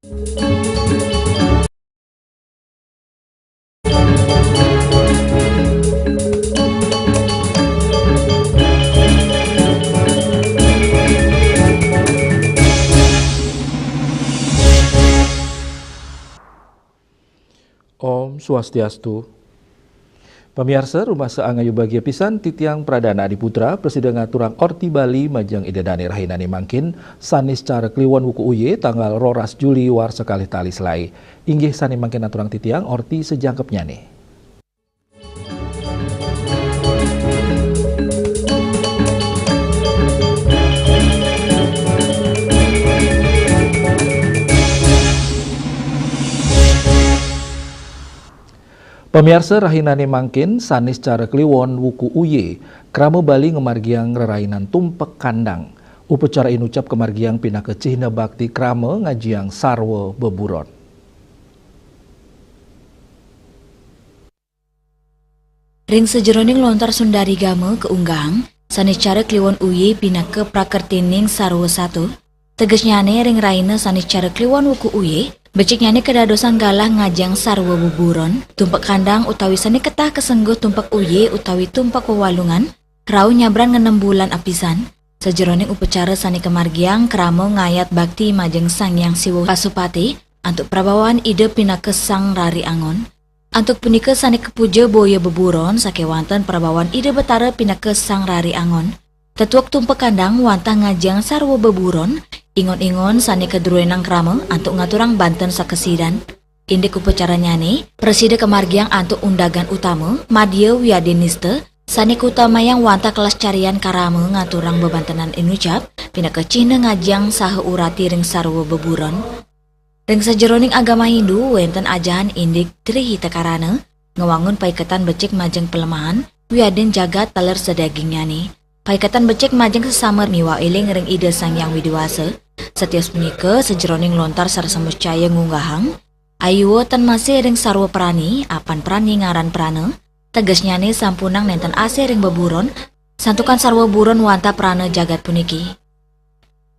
Om Swastiastu. Pemirsa, rumah seangayu bagia pisan titiang Pradana Adiputra, Presiden ngaturang Orti Bali Majang Idedani Rahinani Mangkin, sanis cara kliwon wuku uye tanggal 12 Juli war sekali tali selai. Inggih sani mangkin aturang titiang Orti sejangkepnya nih. Pemirsa Rahinani Mangkin sanis cara kliwon wuku uye krama Bali ngemargiang rerainan tumpek kandang. Upacara inucap kemargiang pindah ke Cihna Bakti krama ngajiang sarwa beburon. Ring sejeroning lontar Sundari Gama keunggang sanis cara kliwon uye pindah ke Prakertining sarwa 1. Tegesnya ring raina sanis cara kliwon wuku uye beciknya kedadosan galah ngajang sarwa buburon, tumpak kandang utawi sani ketah kesengguh tumpak uye utawi tumpak wewalungan, rau nyabran ngenem bulan apisan. Sejeroning upacara sani kemargiang kramo ngayat bakti majeng sang yang siwo Pasupati, antuk prabawaan ide pina kesang rari angon. Antuk punika sani kepuja boya beburon sakewanten prabawaan ide betara pina kesang rari angon. Tetuak tumpak kandang wantah ngajang sarwa beburon, ingon-ingon sani kedruenang krama antuk ngaturang Banten sakesidan. Indik upacara nyane, preside kemargiang antuk undagan utama, Madya Wiyadeniste, sani kutamayang wanta kelas carian karama ngaturang bebantenan inucap, pindah ke Cina ngajang saha urati ring sarwa beburon. Ring sejeroning agama Hindu, wenten ajahan indik Trihita Karana, ngewangun paiketan becik majeng pelemahan, Wiyaden jagat taler sedaging nyane. Paiketan becik majeng sesama miwa iling ring ide sang yang widiwasa. Setias punika sejeroning lontar sarasa muscaya ngunggahang. Ayuwo tan masih ring sarwa prani, apan prani ngaran prana. Tegesnya nih sampunang nenten ase ring beburon, santukan sarwa buron wanta prana jagat puniki.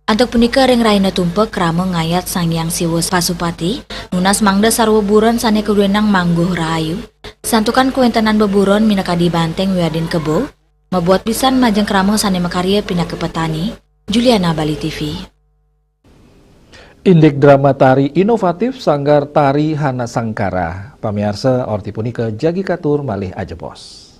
Antuk punika ring raina tumpek krama ngayat sang yang siwo Pasupati, nunas mangda sarwa buron sane keduenang mangguh rahayu. Santukan kuentenan beburon minakadi banteng Wiyaden kebo, membuat pisan majeng krama sane makarya pindah ke petani. Juliana, Bali TV. Indik drama tari inovatif sanggar tari Hana Sangkara. Pamirsa Orti punika jagi katur malih ajebos.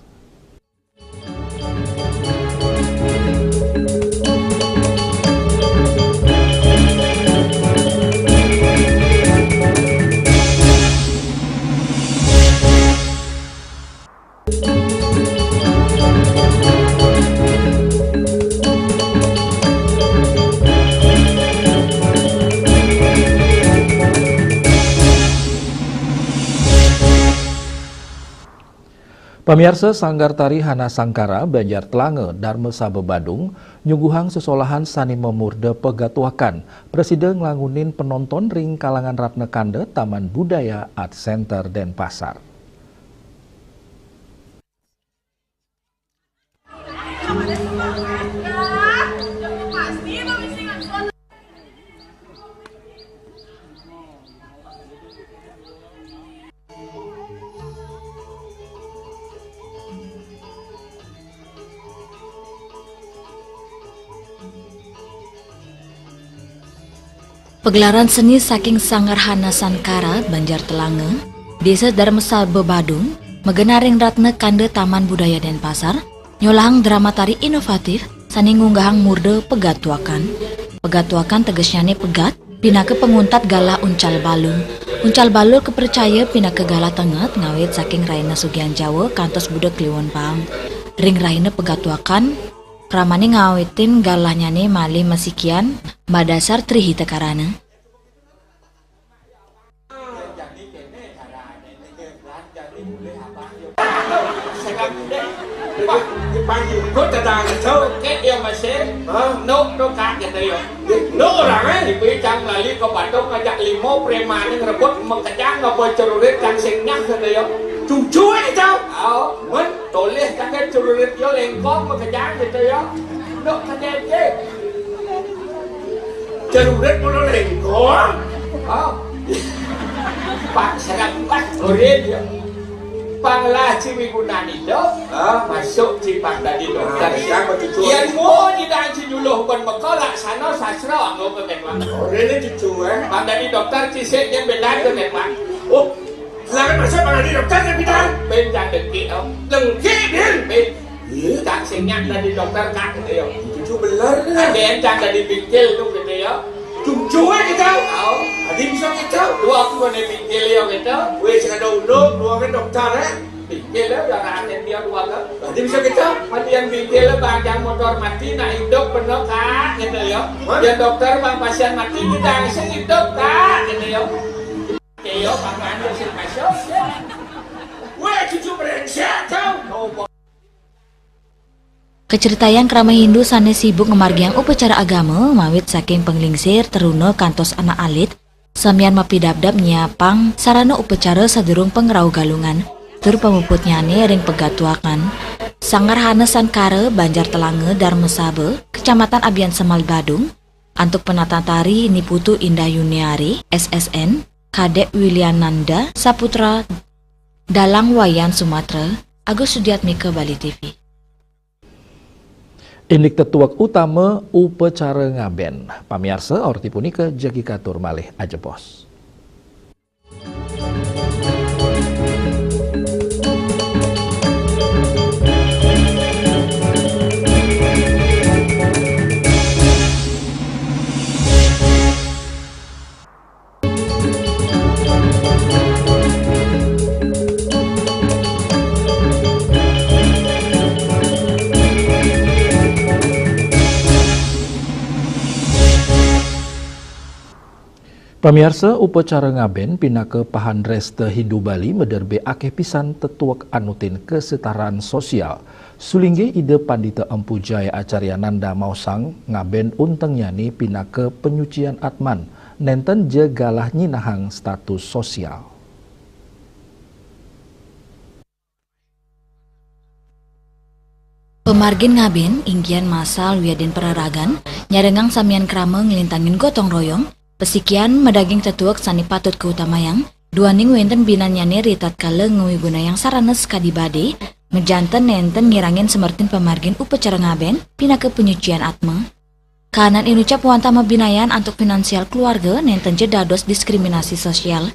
Pemirsa sanggar tari Hana Sangkara Banjar Telange Dharma Sabe Badung nyuguhang sesolahan sani memurde pegatuakan Presiden nglangunin penonton ring kalangan Ratna Kande Taman Budaya Art Center Denpasar. Pegelaran seni saking sanggar Hana Sangkara Banjar Telange, Desa Dharma Sabe Badung, megenaring Ratna Kande Taman Budaya Denpasar, nyolahang drama tari inovatif sani ngunggahang murde pegatuakan. Pegatuakan tegesnya pegat, pindah ke penguntat galah uncal balung. Uncal balur kepercaya pindah ke galah tenget ngawit saking raina Sugian Jawa kantos budak kliwon pang. Ring raina pegatuakan, kramani ngawitin galahnya mali masikian madasar Trihita Karana. Kau tentang itu, cái điều mà sẽ nấu cá cái điều, nấu rằng ấy thì bây giờ là liên quan đến cái dạng limo prema nên là bớt một cái dạng nó bớt cho rồi trang sinh nhắc cái điều, chú chuối đi đâu? Mình tổ liên các cái cho rồi vô lên có một cái dạng cái điều, nấu cái gì chứ? Cho rồi nó lên có, Pak serangkat urin ya. Panglah Ciwigunan itu masuk Cipang tadi dokter. Yang mau tidak Cijuluh pun mekolak sana sastra anggo ke memang. Ini cucu Pang tadi dokter cisek yang benar ke memang. Oh, silakan masuk Pang tadi dokter yang bidang. Benjang dengki oh. Dengki din. Kak senyak tadi dokter kak gitu ya. Cucu belar kan. Ada yang cang tadi bingkil tuh gitu ya. Cucu kita. Oh, ada bisa kita. Dua aku mana bingkil ya gitu. Weh sekadar unduk, dua kan dokter bingkil ya, jangan yang dia dua kan. Ada bisa kita. Mati yang bingkil bang motor mati, nak hidup bener kak gitu ya. Yang dokter bang pasien mati kita langsung hidup kak gitu ya. Oke yo, bang anda sih masuk. Weh cucu berengsek kau. Keceritayan krama Hindu sanes sibuk ngemargiang upacara agama mawit saking penglingsir teruna kantos anak alit samian mapidabdab nyiapang sarana upacara sadurung pengrau galungan tur pamuputnyane ring pegatuakan Sanggar Hanesan Kare Banjar Telange Darmesabe Kecamatan Abian Semal Badung antuk penata tari Niputu Indah Yuniari SSN Kadek Williananda Saputra Dalang Wayan Sumatera Agus Sudiatmike Bali TV. Indik tetuak utama upacara ngaben. Pamiarsa orti punika jagi katur malih ajepos. Pamirsa upacara ngaben pinake pahandres teh Hindu Bali mederbe akeh pisan tetuak anutin kesetaraan sosial. Sulingge ide Pandita Empu Jaya Acarya Nanda Mausang ngaben unteng nyani pinake penyucian atman nenten jegalah nyinahang status sosial. Pemargin ngaben inggian masal wiadin peraragan nyarengang samian krama ngelintangin gotong royong pesikian medaging tetuak sani patut keutamayang duaning wenten binanyane ritat kale ngewibunayang saranes kadibade mejanten nenten ngirangin semertin pemargin upacara ngaben pinake penyucian atma kanan inucap wantama binayan antuk finansial keluarga nenten jedados diskriminasi sosial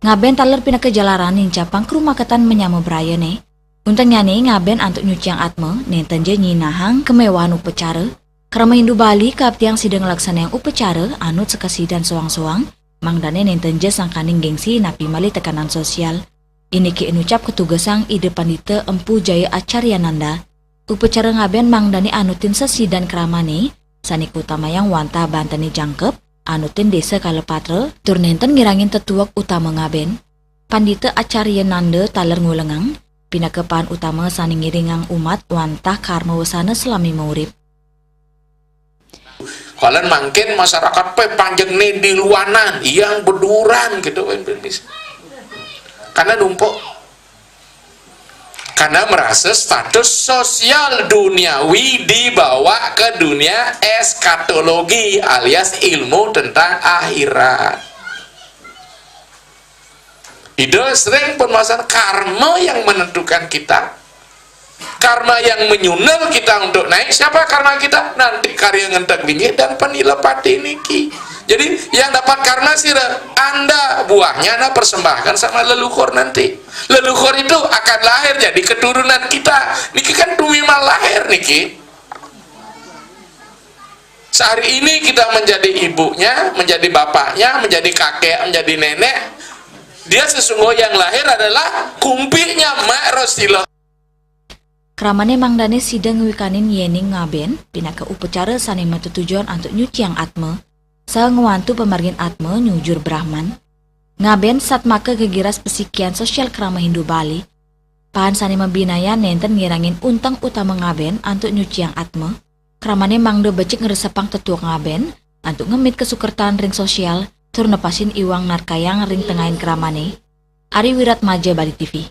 ngaben taler pinake jalaran incapang kerumaketan menyamu brayane unteng nyane ngaben antuk nyuciang atma nenten je nyinahang kemewahan upacara Krama Hindu Bali kaptiang sidang laksanayang upacara anut sekasidan soang-soang mangdane nenten je sangkaning gengsi napi mali tekanan sosial. Ini ki enucap ketugasang ide Pandita Empu Jaya Acarya Nanda. Upacara ngaben mangdane anutin sesidan kramane sani kutamayang wanta bantani jangkep anutin desa Kalepatra tur nenten ngirangin tetuak utama ngaben. Pandita Acarya Nanda taler ngulengang pinakepaan utama sani ngiringang umat wantah karma wasana selami maurip. Kalian mungkin masyarakat panjang nih di luanan yang berduran gitu karena numpuk karena merasa status sosial duniawi dibawa ke dunia eskatologi alias ilmu tentang akhirat. Itu sering permasalahan karma yang menentukan kita. Karma yang menyunel kita untuk naik, siapa karma kita? Nanti karya ngentek bingit dan penilepati niki. Jadi yang dapat karma sih Anda buahnya Anda persembahkan sama leluhur nanti. Leluhur itu akan lahir jadi keturunan kita. Niki kan tumimal lahir niki. Sehari ini kita menjadi ibunya, menjadi bapaknya, menjadi kakek, menjadi nenek. Dia sesungguhnya yang lahir adalah kumpinya Mak Rasulullah. Kramane mangdane sidang wikanin yening ngaben pinaka upacara sane tujuan untuk nyuciang atma sa ngewantu pemargin atma nyujur Brahman ngaben sat maka gegiras pesikian sosial krama Hindu Bali pahan sane mabinaya nenten ngirangin untang utama ngaben untuk nyuciang atma kramane mangdo becik ngeresepang tetuak ngaben untuk ngemit kesukertaan ring sosial tur nepasin iwang narkayang ring tengahin kramane. Ari Wiratmaja Bali TV.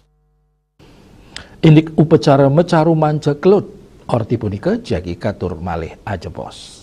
Indik upacara mecaru manca kelut orti punika jagi katur malih ajepos.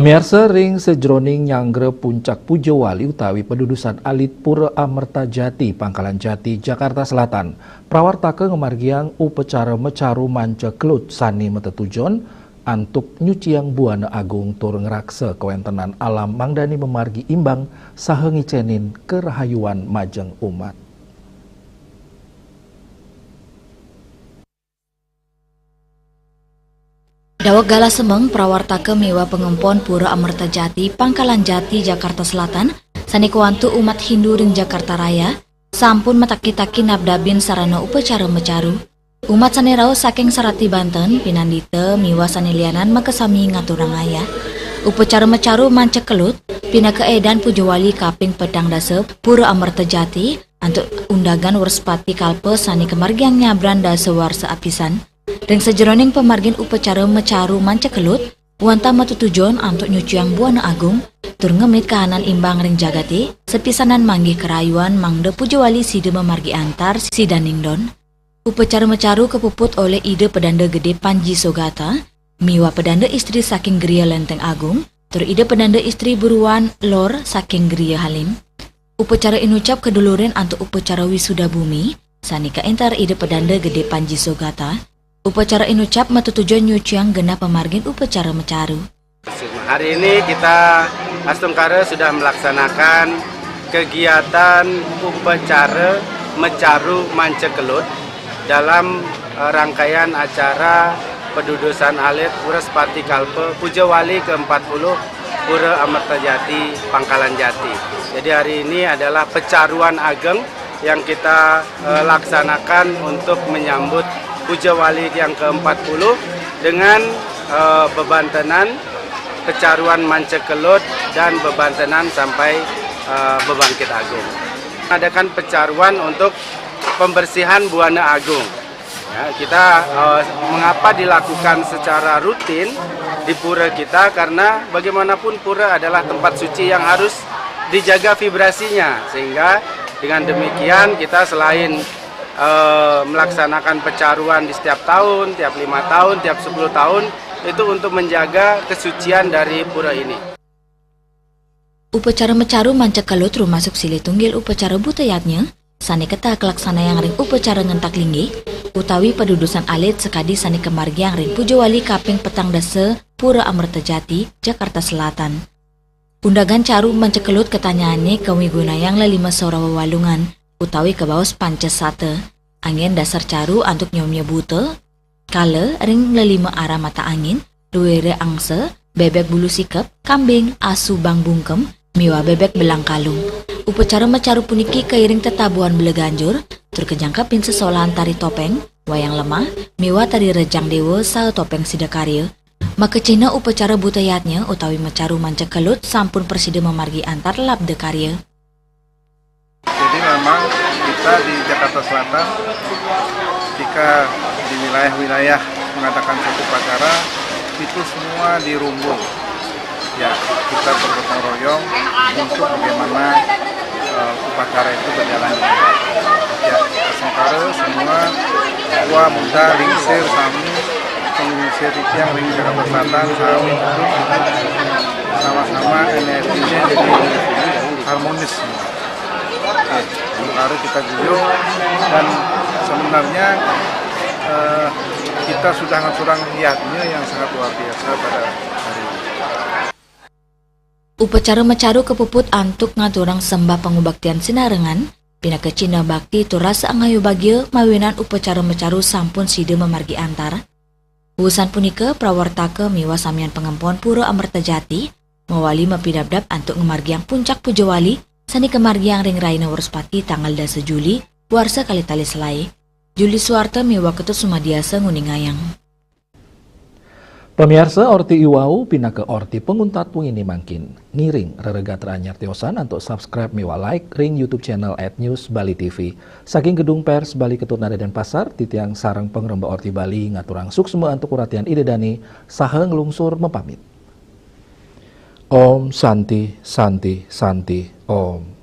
Pemirsa ring sejroning nyangre puncak Pujawali utawi pedudusan alit Pura Amerta Jati, Pangkalan Jati, Jakarta Selatan. Prawartake ngemargiang upacara mecaru manca kelut sani metetujon antuk nyuciang buana agung tur ngerakse kewentenan alam mangdani memargi imbang saha ngicenin kerahayuan majeng umat. Dawak Gala Semeng prawartake miwa pengempon Pura Amerta Jati, Pangkalan Jati, Jakarta Selatan, sanikuantu umat Hindu ring Jakarta Raya, sampun mataki-taki nabdabin sarana upacara mecaru. Umat sanerau saking Sarati Banten, pinandite miwa sanilianan makasami ngaturang aya. Upacara mecaru manca kelut, pina keedan Pujawali kaping pedang dase Pura Amerta Jati, antuk undagan Warspati Kalpe sani kemargiang nyabran dase warsa apisan. Ring sejeroning pemargin upacara mecaru manca kelut, wanta matutujon antuk nyuciang buana agung, tur ngemit kahanan imbang ring jagati, sepisanan manggih kerayuan mangde Pujawali side memargi antar sidaningdon. Upacara mecaru kepuput oleh ide pedanda gede Panji Sogata, miwa pedanda istri saking Geria Lenteng Agung, tur ide pedanda istri buruan Lor saking Geria Halim. Upacara inucap keduluren antuk upacara wisuda bumi, sanika entar ide pedanda gede Panji Sogata. Upacara inucap matutujuan nyuciang genap pemargin upacara mecaru. Hari ini kita Astungkara sudah melaksanakan kegiatan upacara mecaru manca kelut dalam rangkaian acara pedudusan alit Warspati Kalpe Pujawali ke-40 Pura Amerta Jati, Pangkalan Jati. Jadi hari ini adalah pecaruan ageng yang kita laksanakan untuk menyambut Pujawali yang ke-40 dengan bebantenan, pecaruan manca kelut dan bebantenan sampai bebangkit agung. Adakan pecaruan untuk pembersihan buana agung. Ya, kita mengapa dilakukan secara rutin di pura kita, karena bagaimanapun pura adalah tempat suci yang harus dijaga vibrasinya, sehingga dengan demikian kita selain melaksanakan pecaruan di setiap tahun, tiap 5 tahun, tiap 10 tahun, itu untuk menjaga kesucian dari pura ini. Upacara mecaru manca kelut rumasuk silih tunggil upacara butayatnya, sani keta kelaksana yang ring upacara ngentak linggi, utawi pedudusan alit sekadi sani kemargi yang ring Pujawali kaping petang dase Pura Amerta Jati, Jakarta Selatan. Undagan caru manca kelut ketanyaannya kewiguna yang lelima sora wawalungan, utawi kebaos panca sate, angin dasar caru antuk nyomnya bute, kale ring lelima arah mata angin, luwere angse, bebek bulu sikep, kambing, asu bang bungkem, miwa bebek belang kalung. Upacara mecaru puniki keiring tetabuhan beleganjur, terkejangkapin sesolahan tari topeng, wayang lemah, miwa tari rejang dewa sao topeng sidakarya. Maka Cina upacara butayatnya utawi mecaru manca kelut sampun persida memargi antar labde karya. Jadi memang kita di Jakarta Selatan, ketika di wilayah-wilayah mengadakan suatu upacara, itu semua dirumbung. Ya, kita bergotong royong untuk bagaimana upacara itu berjalan dengan baik. Ya, Astungkara semua tua muda lingsir sami penglingsir yang ring Jakarta Selatan sami itu sama-sama energinya jadi harmonis. Baru kita junjung, dan sebenarnya kita sudah ngaturang niatnya yang sangat luar biasa pada hari ini. Upacara mecaru kepuput antuk ngaturang sembah pangubaktian sinarengan, pina ke Cina bakti turas angayu bagil mawinan upacara mecaru sampun side memargi antar. Urusan punika prawartake miwa samian pengempon Pura Amerta Jati, mawali mapidabdab antuk ngemargiang puncak Pujawali, sani kemargiang ring Raina Warspati tanggal 10 Juli, warsa kali tali selai. Juli Suwarta miwa ketut sumadiasa nguningayang. Pemirsa orti iwau pina ke orti penguntat ini mangkin. Ngiring reregat ranyar tiosan untuk subscribe miwa like ring YouTube channel @newsbali.tv. Saking gedung pers Bali Ketut Nada dan Pasar, titiang sarang pengremba orti Bali ngaturang suksma antuk uratian ide dani saha ngelungsur mepamit. Om Santi Santi Santi Om.